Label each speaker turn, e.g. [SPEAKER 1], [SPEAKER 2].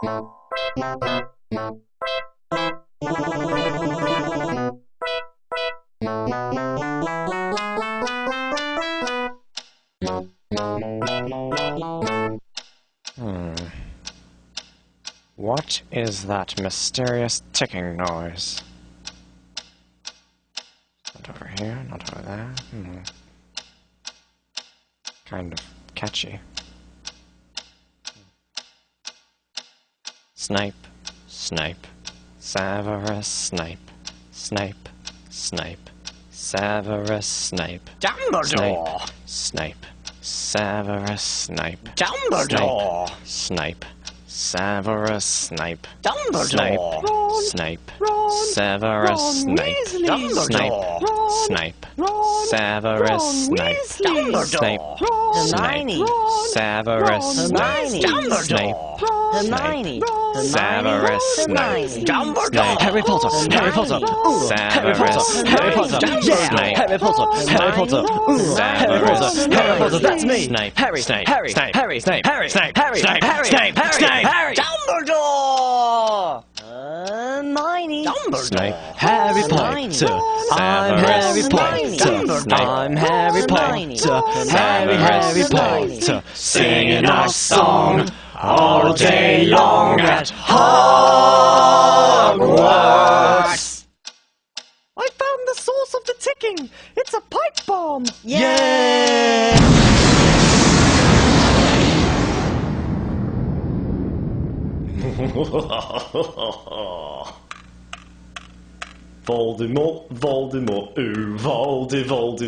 [SPEAKER 1] What is that mysterious ticking noise? Not over here, not over there. Kind of catchy. Snipe, snipe, Severus Snape, Snape, Snape, Severus Snape,
[SPEAKER 2] Dumbledore!
[SPEAKER 1] Snape, Severus Snape,
[SPEAKER 2] Dumbledore!
[SPEAKER 1] Snape, Severus Snape,
[SPEAKER 2] Dumbledore!
[SPEAKER 1] Snape, Severus Snape,
[SPEAKER 2] Dumbledore!
[SPEAKER 1] Snape, Severus Snape, Snape,
[SPEAKER 2] Hermione!
[SPEAKER 1] Severus Snape, Snape,
[SPEAKER 2] Hermione!
[SPEAKER 1] Severus Snape,
[SPEAKER 2] Dumbledore!
[SPEAKER 1] Harry Potter, Harry Potter, Severus
[SPEAKER 2] Harry Potter,
[SPEAKER 1] Snape,
[SPEAKER 2] Harry Potter, Harry Potter, Harry Potter, Harry Potter, that's me!
[SPEAKER 1] Snape,
[SPEAKER 2] Harry,
[SPEAKER 1] Snape,
[SPEAKER 2] Harry,
[SPEAKER 1] Snape,
[SPEAKER 2] Harry,
[SPEAKER 1] Snape,
[SPEAKER 2] Harry,
[SPEAKER 1] Snape,
[SPEAKER 2] Harry,
[SPEAKER 1] Snape,
[SPEAKER 2] Harry,
[SPEAKER 1] Snape,
[SPEAKER 2] Harry,
[SPEAKER 1] Snape,
[SPEAKER 2] Harry,
[SPEAKER 1] Snape,
[SPEAKER 2] Dumbledore! Hermione!
[SPEAKER 1] Snape,
[SPEAKER 2] Harry Potter, I'm Harry Potter, I'm Harry Potter, Harry Potter, singing our song all day long at Hogwarts.
[SPEAKER 3] I found the source of the ticking! It's a pipe bomb!
[SPEAKER 2] Yeah!
[SPEAKER 3] Voldemort, Voldemort, ooh, Voldemort.